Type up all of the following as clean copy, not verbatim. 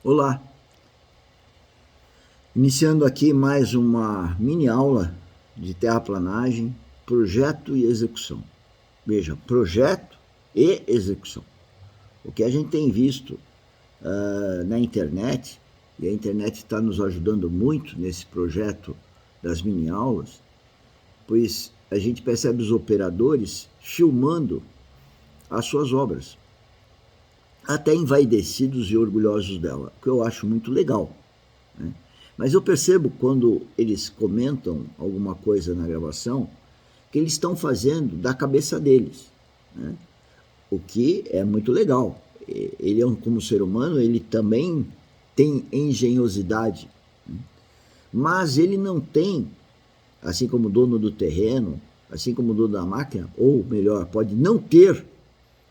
Olá, iniciando aqui mais uma mini aula de terraplanagem, projeto e execução. Veja, projeto e execução. O que a gente tem visto na internet, e a internet está nos ajudando muito nesse projeto das mini aulas, pois a gente percebe os operadores filmando as suas obras, até envaidecidos e orgulhosos dela, o que eu acho muito legal, né? Mas eu percebo quando eles comentam alguma coisa na gravação que eles estão fazendo da cabeça deles, né? O que é muito legal. Ele, como ser humano, ele também tem engenhosidade, né? Mas ele não tem, assim como o dono do terreno, assim como o dono da máquina, ou melhor, pode não ter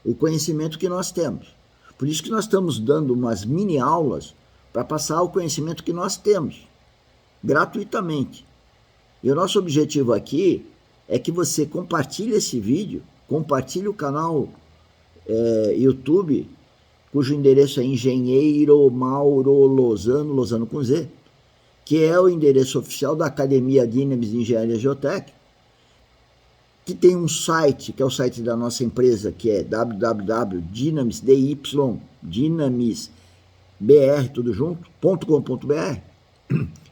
o conhecimento que nós temos. Por isso que nós estamos dando umas mini aulas para passar o conhecimento que nós temos, gratuitamente. E o nosso objetivo aqui é que você compartilhe esse vídeo, compartilhe o canal YouTube, cujo endereço é Engenheiro Mauro Lozano, Lozano com Z, que é o endereço oficial da Academia Dynamis de Engenharia Geotécnica, que tem um site, que é o site da nossa empresa, que é www.dynamisbr, tudo junto, .com.br.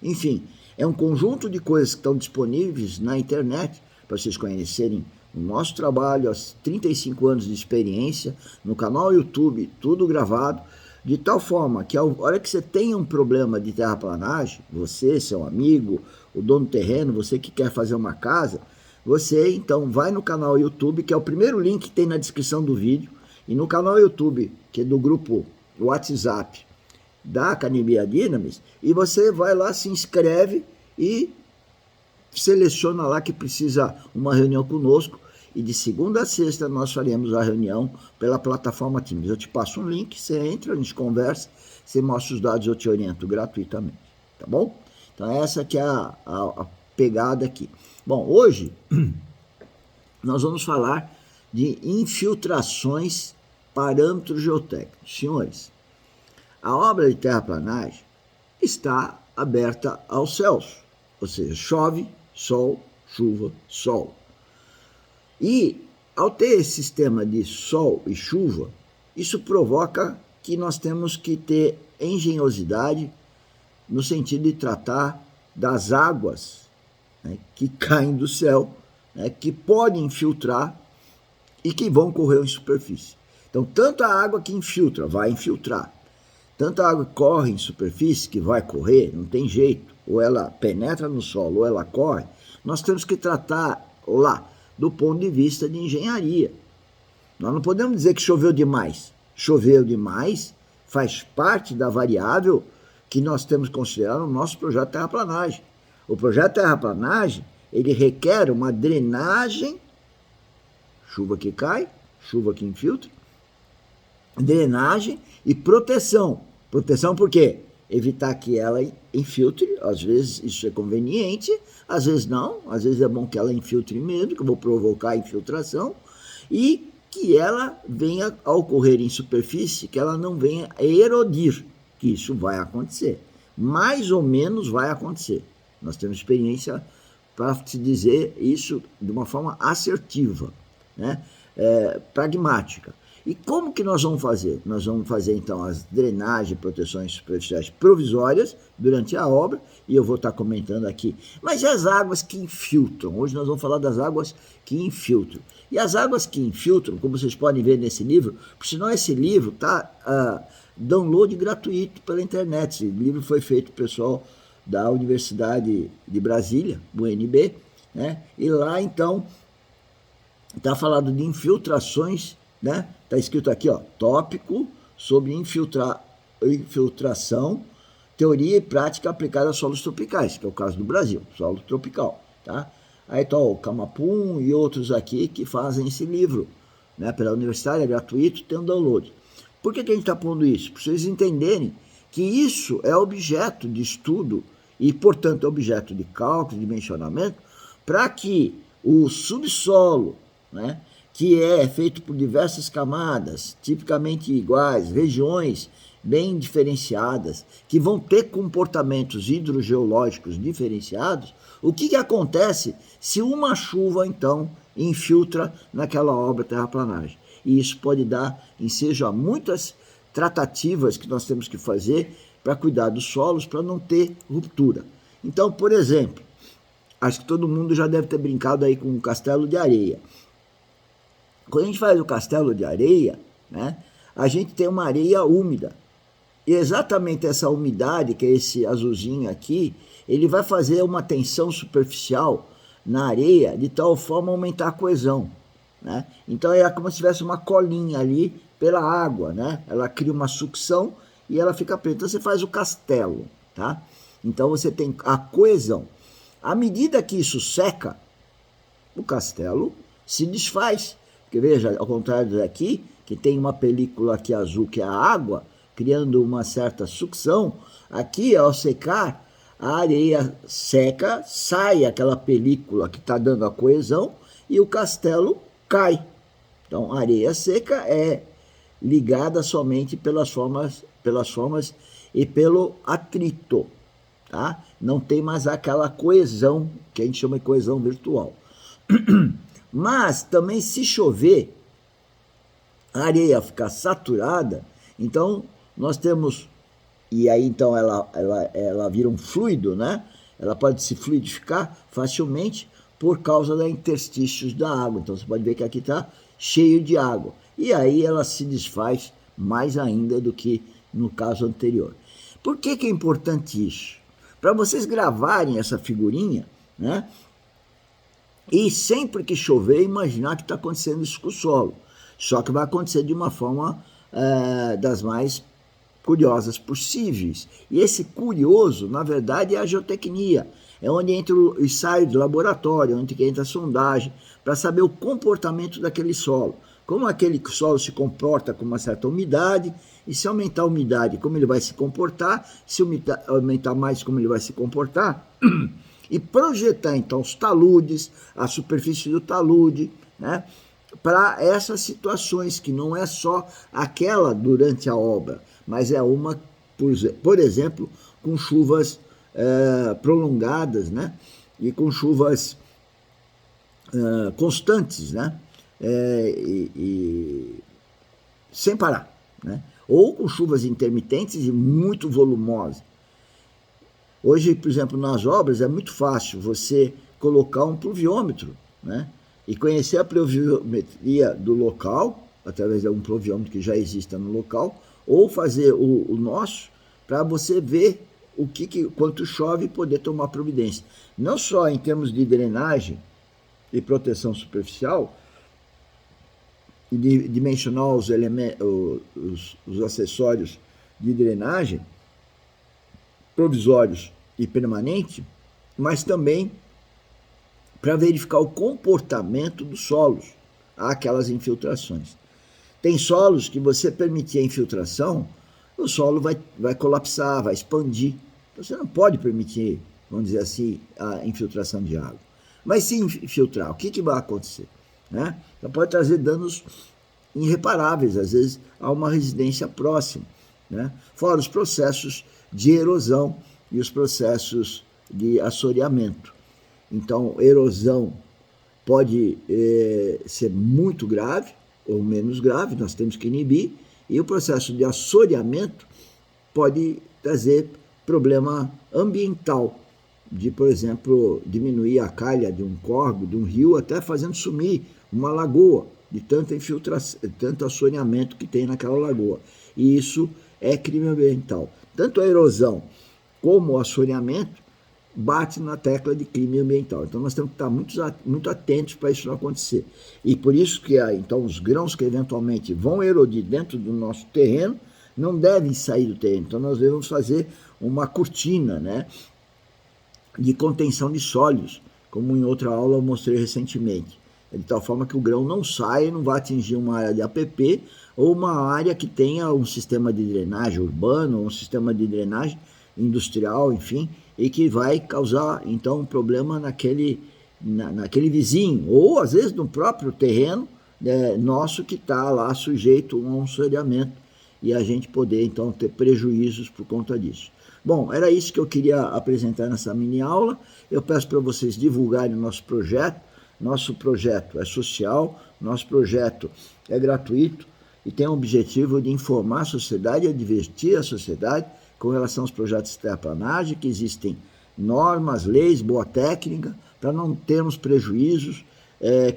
Enfim, é um conjunto de coisas que estão disponíveis na internet para vocês conhecerem o nosso trabalho, as 35 anos de experiência, no canal YouTube, tudo gravado, de tal forma que a hora que você tenha um problema de terraplanagem, você, seu amigo, o dono do terreno, você que quer fazer uma casa, você então vai no canal YouTube, que é o primeiro link que tem na descrição do vídeo, e no canal YouTube, que é do grupo WhatsApp da Academia Dynamis, e você vai lá, se inscreve e seleciona lá que precisa uma reunião conosco, e de segunda a sexta nós faremos a reunião pela plataforma Teams. Eu te passo um link, você entra, a gente conversa, você mostra os dados, eu te oriento gratuitamente, tá bom? Então essa que é a pegada aqui. Bom, hoje nós vamos falar de infiltrações, parâmetros geotécnicos. Senhores, a obra de terraplanagem está aberta aos céus, ou seja, chove, sol, chuva, sol. E ao ter esse sistema de sol e chuva, isso provoca que nós temos que ter engenhosidade no sentido de tratar das águas, né, que caem do céu, né, que podem infiltrar e que vão correr em superfície. Então, tanto a água que infiltra vai infiltrar, tanto a água que corre em superfície, que vai correr, não tem jeito, ou ela penetra no solo ou ela corre, nós temos que tratar lá do ponto de vista de engenharia. Nós não podemos dizer que choveu demais. Choveu demais faz parte da variável que nós temos que considerar no nosso projeto de terraplanagem. O projeto de terraplanagem, ele requer uma drenagem, chuva que cai, chuva que infiltra, drenagem e proteção. Proteção por quê? Evitar que ela infiltre, às vezes isso é conveniente, às vezes não, às vezes é bom que ela infiltre mesmo, que eu vou provocar a infiltração, e que ela venha a ocorrer em superfície, que ela não venha a erodir, que isso vai acontecer. Mais ou menos vai acontecer. Nós temos experiência para te dizer isso de uma forma assertiva, né? Pragmática. E como que nós vamos fazer? Nós vamos fazer, então, as drenagens e proteções superficiais provisórias durante a obra, e eu vou estar comentando aqui. Mas e as águas que infiltram? Hoje nós vamos falar das águas que infiltram. E as águas que infiltram, como vocês podem ver nesse livro, por sinal esse livro está download gratuito pela internet. Esse livro foi feito pelo pessoal da Universidade de Brasília, UNB, né? E lá, então, está falado de infiltrações, né? Está escrito aqui, ó, tópico sobre infiltração, teoria e prática aplicada a solos tropicais, que é o caso do Brasil, solo tropical, tá? Aí está o Camapum e outros aqui que fazem esse livro, né? Pela universidade, é gratuito, tem um download. Por que a gente está pondo isso? Para vocês entenderem que isso é objeto de estudo e, portanto, é objeto de cálculo, de dimensionamento, para que o subsolo, né, que é feito por diversas camadas, tipicamente iguais, regiões bem diferenciadas, que vão ter comportamentos hidrogeológicos diferenciados, o que acontece se uma chuva, então, infiltra naquela obra terraplanagem? E isso pode dar ensejo a muitas tratativas que nós temos que fazer para cuidar dos solos, para não ter ruptura. Então, por exemplo, acho que todo mundo já deve ter brincado aí com um castelo de areia. Quando a gente faz o castelo de areia, né, a gente tem uma areia úmida. E exatamente essa umidade, que é esse azulzinho aqui, ele vai fazer uma tensão superficial na areia, de tal forma a aumentar a coesão, né? Então é como se tivesse uma colinha ali pela água, né? Ela cria uma sucção e ela fica preta. Então você faz o castelo, tá? Então você tem a coesão. À medida que isso seca, o castelo se desfaz. Porque veja, ao contrário daqui, que tem uma película aqui azul, que é a água, criando uma certa sucção, aqui ao secar, a areia seca, sai aquela película que está dando a coesão e o castelo cai. Então, a areia seca é ligada somente pelas formas e pelo atrito, tá? Não tem mais aquela coesão, que a gente chama de coesão virtual. Mas também se chover, a areia ficar saturada, então nós temos, e aí então ela vira um fluido, né? Ela pode se fluidificar facilmente por causa da interstícios da água. Então você pode ver que aqui está cheio de água. E aí ela se desfaz mais ainda do que no caso anterior. Por que é importante isso? Para vocês gravarem essa figurinha, né? E sempre que chover, imaginar que está acontecendo isso com o solo. Só que vai acontecer de uma forma das mais curiosas possíveis. E esse curioso, na verdade, é a geotecnia. É onde entra o ensaio de laboratório, onde entra a sondagem, para saber o comportamento daquele solo. Como aquele solo se comporta com uma certa umidade, e se aumentar a umidade, como ele vai se comportar, se aumentar mais, como ele vai se comportar, e projetar então os taludes, a superfície do talude, né, para essas situações, que não é só aquela durante a obra, mas é uma, por exemplo, com chuvas prolongadas, né, e com chuvas constantes, né, e sem parar, né, ou com chuvas intermitentes e muito volumosas. Hoje, por exemplo, nas obras é muito fácil você colocar um pluviômetro, né, e conhecer a pluviometria do local, através de um pluviômetro que já exista no local, ou fazer o nosso, para você ver quanto chove e poder tomar providência. Não só em termos de drenagem e proteção superficial, e de dimensionar os acessórios de drenagem, provisórios e permanente, mas também para verificar o comportamento dos solos, aquelas infiltrações. Tem solos que você permitir a infiltração, o solo vai colapsar, vai expandir. Então, você não pode permitir, vamos dizer assim, a infiltração de água. Mas se infiltrar, o que vai acontecer? Né? Então, pode trazer danos irreparáveis, às vezes, a uma residência próxima, né? Fora os processos de erosão e os processos de assoreamento. Então, erosão pode ser muito grave ou menos grave, nós temos que inibir, e o processo de assoreamento pode trazer problema ambiental, de, por exemplo, diminuir a calha de um córrego, de um rio, até fazendo sumir uma lagoa, de tanta infiltração, tanto assoreamento que tem naquela lagoa. E isso é crime ambiental. Tanto a erosão como o assoreamento bate na tecla de crime ambiental. Então nós temos que estar muito atentos para isso não acontecer. E por isso que então, os grãos que eventualmente vão erodir dentro do nosso terreno não devem sair do terreno. Então nós devemos fazer uma cortina, né, de contenção de sólidos, como em outra aula eu mostrei recentemente. De tal forma que o grão não saia, não vai atingir uma área de APP ou uma área que tenha um sistema de drenagem urbano, um sistema de drenagem industrial, enfim, e que vai causar, então, um problema naquele vizinho, ou às vezes no próprio terreno nosso que está lá sujeito a um assoreamento e a gente poder, então, ter prejuízos por conta disso. Bom, era isso que eu queria apresentar nessa mini aula. Eu peço para vocês divulgarem o nosso projeto. Nosso projeto é social, nosso projeto é gratuito e tem o objetivo de informar a sociedade e advertir a sociedade com relação aos projetos de terraplanagem, que existem normas, leis, boa técnica, para não termos prejuízos,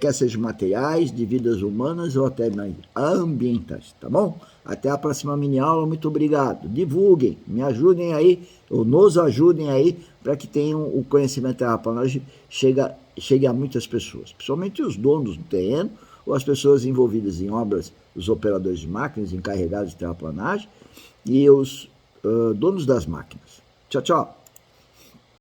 quer sejam materiais, de vidas humanas ou até ambientais, tá bom? Até a próxima mini aula, muito obrigado. Divulguem, me ajudem aí, ou nos ajudem aí, para que tenham o conhecimento da terraplanagem chegue a muitas pessoas, principalmente os donos do terreno, ou as pessoas envolvidas em obras, os operadores de máquinas, encarregados de terraplanagem, e os donos das máquinas. Tchau, tchau.